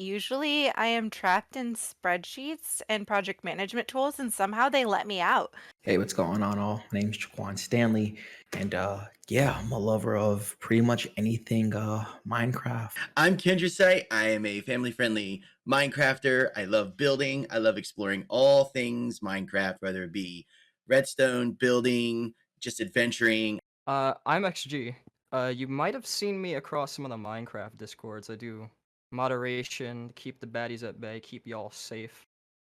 Usually, I am trapped in spreadsheets and project management tools, and somehow they let me out. Hey, what's going on, all? My name's Jaquan Stanley, and yeah, I'm a lover of pretty much anything Minecraft. I'm Kendra. I am a family-friendly Minecrafter. I love building. I love exploring all things Minecraft, whether it be redstone, building, just adventuring. I'm XG. You might have seen me across some of the Minecraft discords. I do moderation, keep the baddies at bay, keep y'all safe.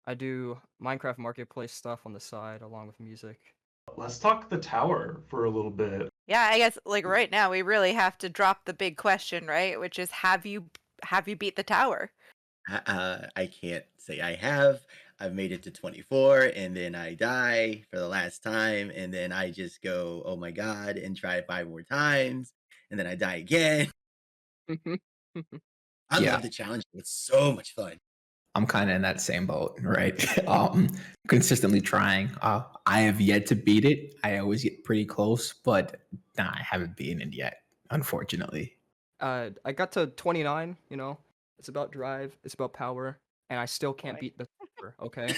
I do Minecraft marketplace stuff on the side along with music. Let's talk the tower for a little bit. Yeah, I guess like right now we really have to drop the big question, right? Which is have you beat the tower? I can't say I have. I've made it to 24, and then I die for the last time, and then I just go, oh my god, and try 5 more times, and then I die again. I Yeah. love the challenge. It's so much fun. I'm kind of in that same boat, right? Consistently trying. I have yet to beat it. I always get pretty close, but nah, I haven't beaten it yet, unfortunately. I got to 29, you know. It's about drive, it's about power, and I still can't beat the tower, okay?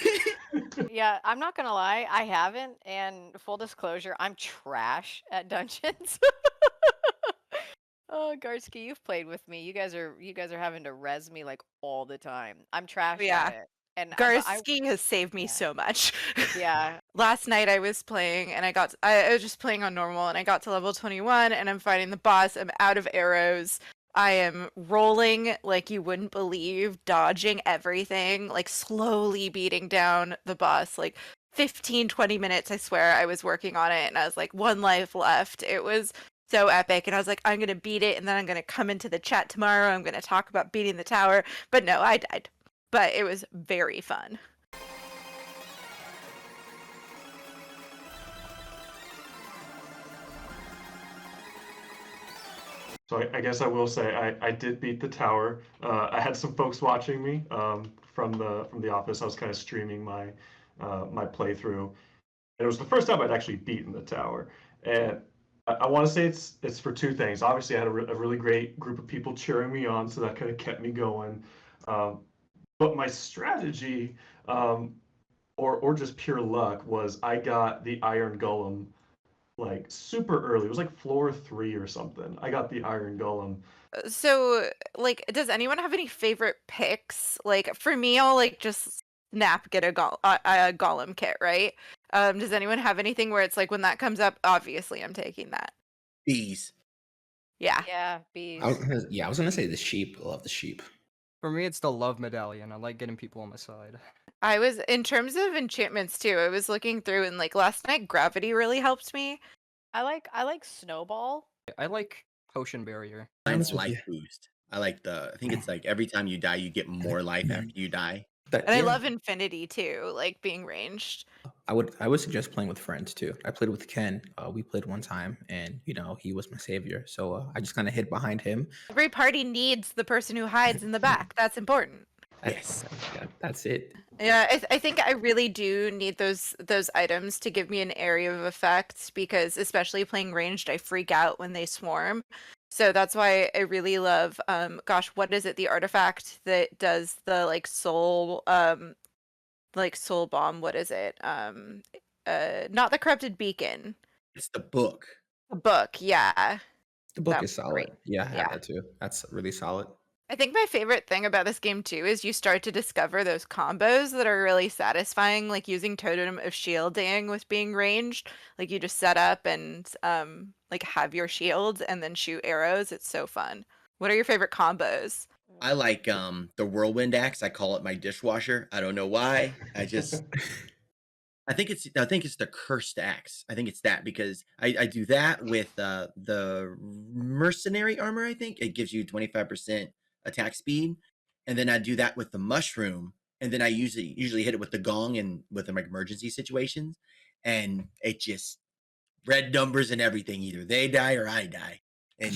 Yeah, I'm not gonna lie, I haven't, and full disclosure, I'm trash at dungeons. Oh, Garsky, you've played with me. You guys are having to res me like all the time. I'm trash Yeah. at it. And Garsky has saved me yeah. so much. Yeah. Last night I was playing and I was just playing on normal and I got to level 21 and I'm fighting the boss. I'm out of arrows. I am rolling like you wouldn't believe, dodging everything, like slowly beating down the boss. Like 15, 20 minutes, I swear, I was working on it and I was like, one life left. It was so epic. And I was like, I'm going to beat it and then I'm going to come into the chat tomorrow. I'm going to talk about beating the tower. But no, I died. But it was very fun. So I guess I will say I did beat the tower. I had some folks watching me from the office. I was kind of streaming my my playthrough. And it was the first time I'd actually beaten the tower. And I want to say it's for two things. Obviously, I had a really great group of people cheering me on, so that kind of kept me going. But my strategy, or just pure luck, was I got the Iron Golem like super early. It was like floor 3 or something. I got the Iron Golem. So, like, does anyone have any favorite picks? Like, for me, I'll like just get a golem kit, right? Does anyone have anything where it's like when that comes up, obviously I'm taking that. Bees. Yeah. Yeah, bees. I was gonna say the sheep. I love the sheep. For me, it's the love medallion. I like getting people on my side. I was in terms of enchantments too. I was looking through and like last night, gravity really helped me. I like snowball. I like potion barrier. Mine's honest with life boost. I think it's like every time you die, you get more life after you die. That- And I yeah, love infinity too, like being ranged. I would suggest playing with friends too. I played with Ken. We played one time, and he was my savior. So I just kind of hid behind him. Every party needs the person who hides in the back. That's important. Yes. That's it. Yeah, I think I really do need those items to give me an area of effect because especially playing ranged, I freak out when they swarm. So that's why I really love gosh, what is it? The artifact that does the like soul bomb, what is it? Not the corrupted beacon. It's the book. The book, yeah. The book That is was solid. great. Yeah, I have Yeah. that too. That's really solid. I think my favorite thing about this game too is you start to discover those combos that are really satisfying, like using Totem of Shielding with being ranged. Like you just set up and like have your shield and then shoot arrows. It's so fun. What are your favorite combos? I like the whirlwind axe. I call it my dishwasher. I don't know why. I think it's the cursed axe. I think it's that because I do that with the mercenary armor. I think it gives you 25% attack speed, and then I do that with the mushroom, and then I usually hit it with the gong and with the emergency situations, and it just red numbers and everything. Either they die or I die, and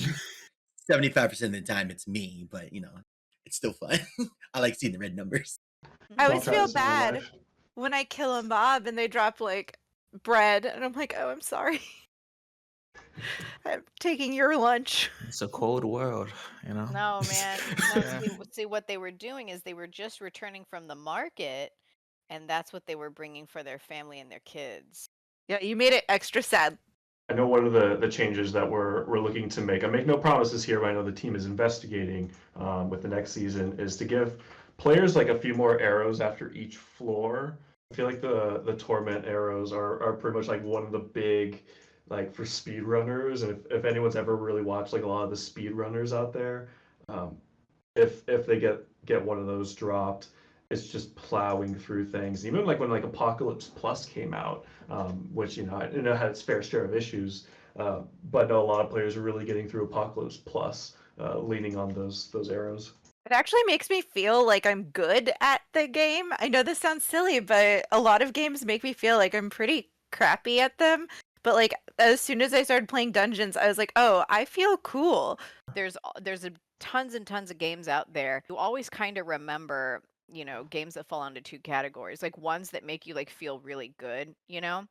75% of the time it's me. But it's still fun. I like seeing the red numbers. I Don't always try feel this in real bad life. when I kill a mob and they drop like bread and I'm like, oh, I'm sorry. I'm taking your lunch. It's a cold world, you know. No, man. No, Yeah. see, what they were doing is they were just returning from the market, and that's what they were bringing for their family and their kids. Yeah, you made it extra sad. I know one of the changes that we're looking to make. I make no promises here, but I know the team is investigating with the next season is to give players like a few more arrows after each floor. I feel like the torment arrows are pretty much like one of the big like for speedrunners. And if anyone's ever really watched like a lot of the speedrunners out there, if they get one of those dropped, it's just plowing through things. Even like when like Apocalypse Plus came out, which you know had its fair share of issues, but no, a lot of players are really getting through Apocalypse Plus, leaning on those arrows. It actually makes me feel like I'm good at the game. I know this sounds silly, but a lot of games make me feel like I'm pretty crappy at them. But like as soon as I started playing dungeons, I was like, oh, I feel cool. There's tons and tons of games out there. You always kind of remember, you know, games that fall into two categories, like ones that make you like feel really good, you know,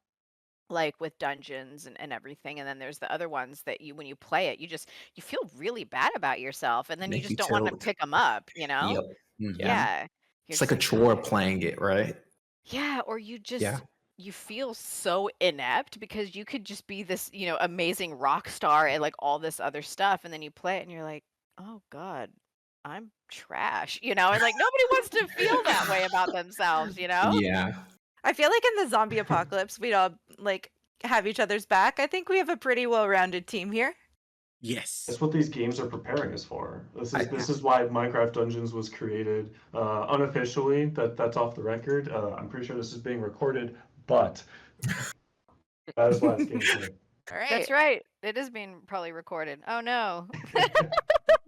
like with dungeons and everything. And then there's the other ones that you, when you play it, you feel really bad about yourself, and then you Make just you don't want to tilt. pick them up, you know? Yep. Mhm. Yeah. You're It's just like a chore playing it, right? yeah, or you just Yeah. you feel so inept because you could just be this, you know, amazing rock star and like all this other stuff, and then you play it and you're like, oh God, I'm trash, you know, and like nobody wants to feel that way about themselves, you know? Yeah. I feel like in the zombie apocalypse, we'd all like have each other's back. I think we have a pretty well-rounded team here. Yes. That's what these games are preparing us for. I- This is why Minecraft Dungeons was created unofficially. That's off the record. I'm pretty sure this is being recorded, but that is why it's getting created. All right. That's right. It is being probably recorded. Oh no.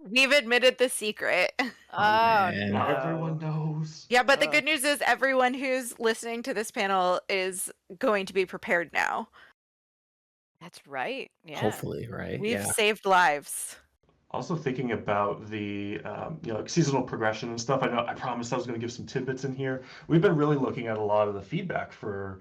We've admitted the secret. Oh man. Now no. everyone knows. Yeah, but the Ugh. good news is everyone who's listening to this panel is going to be prepared now. That's right. Yeah. Hopefully, right? We've Yeah. saved lives. Also thinking about the you know, like seasonal progression and stuff. I promised I was going to give some tidbits in here. We've been really looking at a lot of the feedback for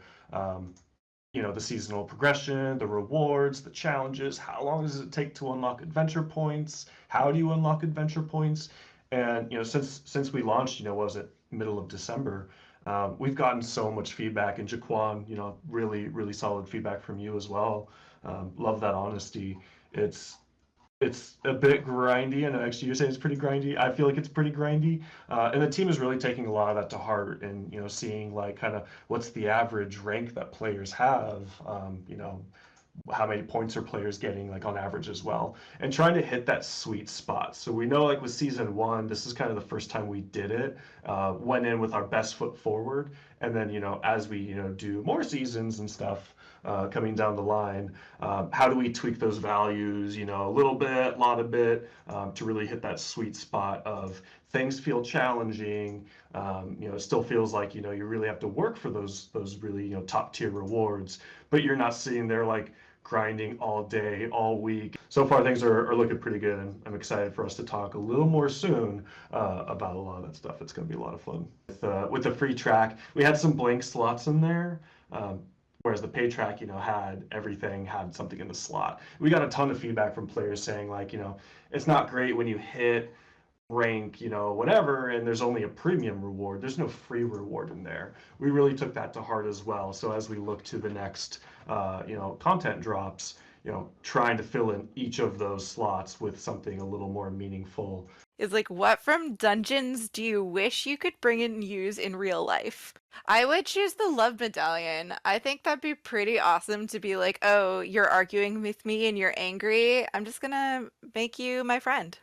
you know, the seasonal progression, the rewards, the challenges. How long does it take to unlock adventure points? How do you unlock adventure points? And you know, since we launched, you know, what was it, middle of December, we've gotten so much feedback. And Jaquan, you know, really solid feedback from you as well. Love that honesty. It's a bit grindy, and actually you're saying it's pretty grindy. I feel like it's pretty grindy, and the team is really taking a lot of that to heart, and you know, seeing like kind of what's the average rank that players have, you know, how many points are players getting like on average as well, and trying to hit that sweet spot. So we know like with season one, this is kind of the first time we did it, went in with our best foot forward, and then you know, as we, you know, do more seasons and stuff coming down the line, how do we tweak those values, you know, a little bit, a lot of bit, to really hit that sweet spot of things feel challenging, you know, it still feels like, you know, you really have to work for those really, you know, top tier rewards, but you're not sitting there like grinding all day, all week. So far, things are looking pretty good, and I'm excited for us to talk a little more soon about a lot of that stuff. It's going to be a lot of fun. With the free track, we had some blank slots in there, whereas the pay track, you know, had everything, had something in the slot. We got a ton of feedback from players saying like, you know, it's not great when you hit rank, you know, whatever, and there's only a premium reward. There's no free reward in there. We really took that to heart as well. So as we look to the next, you know, content drops, you know, trying to fill in each of those slots with something a little more meaningful. Is like, what from dungeons do you wish you could bring and use in real life? I would choose the love medallion. I think that'd be pretty awesome to be like, oh, you're arguing with me and you're angry. I'm just gonna make you my friend.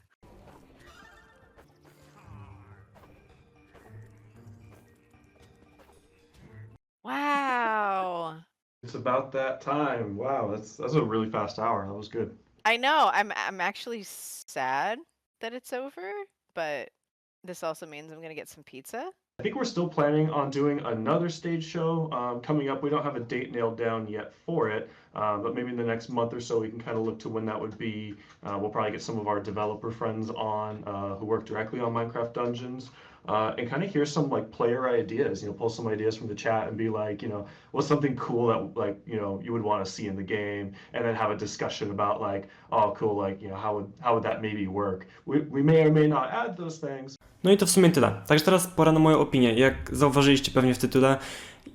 Wow. It's about that time. Wow, that's a really fast hour. That was good. I know. I'm actually sad that it's over, but this also means I'm gonna get some pizza. I think we're still planning on doing another stage show coming up. We don't have a date nailed down yet for it, but maybe in the next month or so we can kind of look to when that would be. We'll probably get some of our developer friends on who work directly on Minecraft Dungeons. and kind of hear some like player ideas, pull some ideas from the chat and be like, what's something cool that like, you would want to see in the game, and then have a discussion about like, oh cool, like, how would that maybe work? We may or may not add those things. No i to w sumie tyle. Także teraz pora na moją opinię. Jak zauważyliście pewnie w tytule,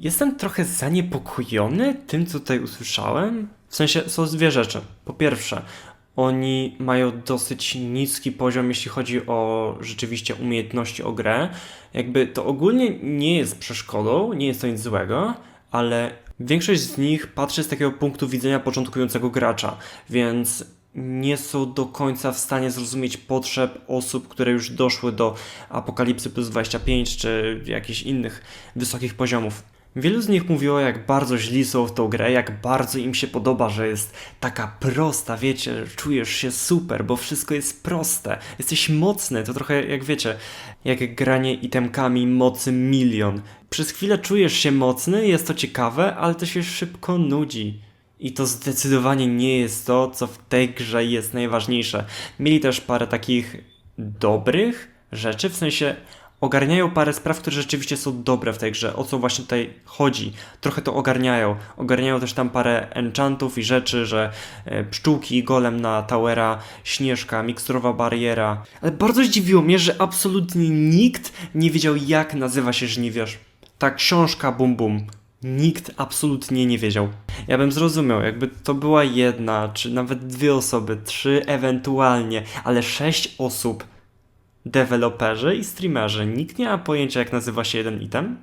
jestem trochę zaniepokojony tym, co tutaj usłyszałem. W sensie są dwie rzeczy. Po pierwsze, oni mają dosyć niski poziom, jeśli chodzi o rzeczywiście umiejętności o grę. Jakby to ogólnie nie jest przeszkodą, nie jest to nic złego, ale większość z nich patrzy z takiego punktu widzenia początkującego gracza, więc nie są do końca w stanie zrozumieć potrzeb osób, które już doszły do Apokalipsy plus 25 czy jakichś innych wysokich poziomów. Wielu z nich mówiło, jak bardzo źli są w tą grę, jak bardzo im się podoba, że jest taka prosta, wiecie, czujesz się super, bo wszystko jest proste, jesteś mocny, to trochę jak wiecie, jak granie itemkami mocy 1 000 000. Przez chwilę czujesz się mocny, jest to ciekawe, ale to się szybko nudzi. I to zdecydowanie nie jest to, co w tej grze jest najważniejsze. Mieli też parę takich dobrych rzeczy, w sensie ogarniają parę spraw, które rzeczywiście są dobre w tej grze, o co właśnie tutaj chodzi. Trochę to ogarniają. Ogarniają też tam parę enchantów i rzeczy, że pszczółki, golem na towera, śnieżka, miksturowa bariera. Ale bardzo zdziwiło mnie, że absolutnie nikt nie wiedział, jak nazywa się żniwiarz. Ta książka bum bum. Nikt absolutnie nie wiedział. Ja bym zrozumiał, jakby to była jedna, czy nawet 2 osoby, 3 ewentualnie, ale 6 osób, deweloperzy i streamerzy. Nikt nie ma pojęcia, jak nazywa się jeden item?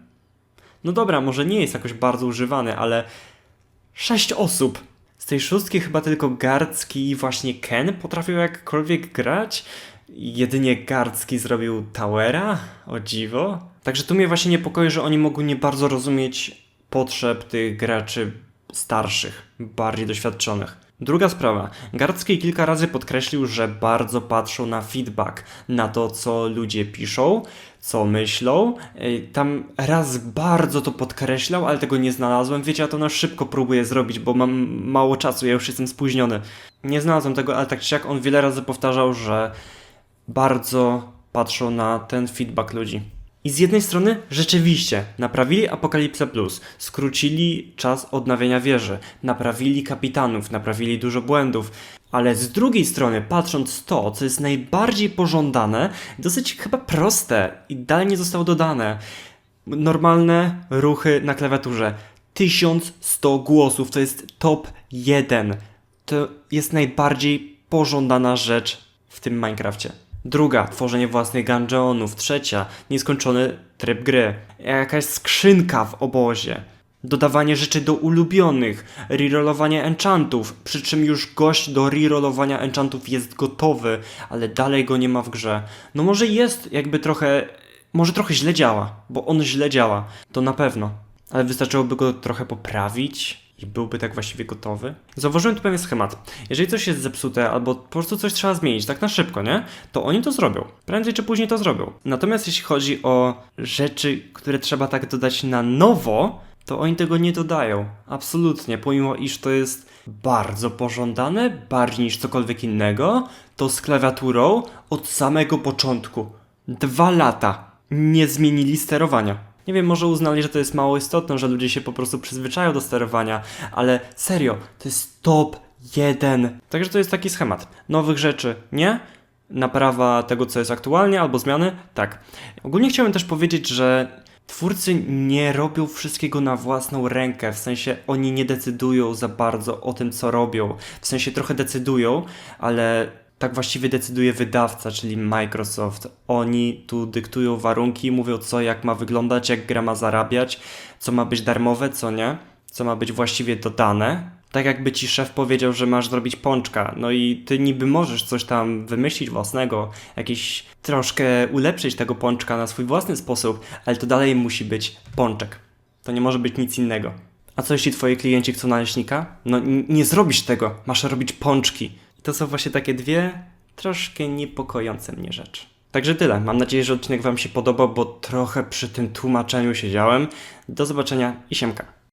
No dobra, może nie jest jakoś bardzo używany, ale 6 osób. Z tej 6 chyba tylko Gardzki i właśnie Ken potrafią jakkolwiek grać. Jedynie Gardzki zrobił towera, o dziwo. Także tu mnie właśnie niepokoi, że oni mogą nie bardzo rozumieć potrzeb tych graczy starszych, bardziej doświadczonych. Druga sprawa. Gardzki kilka razy podkreślił, że bardzo patrzą na feedback, na to, co ludzie piszą, co myślą. Tam raz bardzo to podkreślał, ale tego nie znalazłem. Wiecie, ja to na szybko próbuję zrobić, bo mam mało czasu, ja już jestem spóźniony. Nie znalazłem tego, ale tak czy siak on wiele razy powtarzał, że bardzo patrzą na ten feedback ludzi. I z jednej strony rzeczywiście naprawili Apokalipsę Plus, skrócili czas odnawiania wieży, naprawili kapitanów, naprawili dużo błędów, ale z drugiej strony patrząc to, co jest najbardziej pożądane, dosyć chyba proste i dalej nie zostało dodane. Normalne ruchy na klawiaturze. 1100 głosów, to jest top 1. To jest najbardziej pożądana rzecz w tym Minecrafcie. Druga, tworzenie własnych dungeonów. Trzecia, nieskończony tryb gry. Jakaś skrzynka w obozie. Dodawanie rzeczy do ulubionych. Rerollowanie enchantów. Przy czym już gość do rerollowania enchantów jest gotowy, ale dalej go nie ma w grze. No może jest jakby trochę... Może trochę źle działa, bo on źle działa. To na pewno. Ale wystarczyłoby go trochę poprawić i byłby tak właściwie gotowy. Zauważyłem tu pewien schemat. Jeżeli coś jest zepsute albo po prostu coś trzeba zmienić tak na szybko, nie? To oni to zrobią. Prędzej czy później to zrobią. Natomiast jeśli chodzi o rzeczy, które trzeba tak dodać na nowo, to oni tego nie dodają. Absolutnie. Pomimo iż to jest bardzo pożądane, bardziej niż cokolwiek innego, to z klawiaturą od samego początku. 2 lata nie zmienili sterowania. Nie wiem, może uznali, że to jest mało istotne, że ludzie się po prostu przyzwyczają do sterowania, ale serio, to jest top 1. Także to jest taki schemat. Nowych rzeczy nie, naprawa tego, co jest aktualnie, albo zmiany, tak. Ogólnie chciałem też powiedzieć, że twórcy nie robią wszystkiego na własną rękę, w sensie oni nie decydują za bardzo o tym, co robią. W sensie trochę decydują, ale tak właściwie decyduje wydawca, czyli Microsoft. Oni tu dyktują warunki, mówią co, jak ma wyglądać, jak gra ma zarabiać, co ma być darmowe, co nie, co ma być właściwie dodane. Tak jakby ci szef powiedział, że masz zrobić pączka, no i ty niby możesz coś tam wymyślić własnego, jakieś troszkę ulepszyć tego pączka na swój własny sposób, ale to dalej musi być pączek. To nie może być nic innego. A co jeśli twoi klienci chcą naleśnika? No nie zrobisz tego, masz robić pączki. To są właśnie takie dwie troszkę niepokojące mnie rzeczy. Także tyle. Mam nadzieję, że odcinek wam się podobał, bo trochę przy tym tłumaczeniu siedziałem. Do zobaczenia i siemka.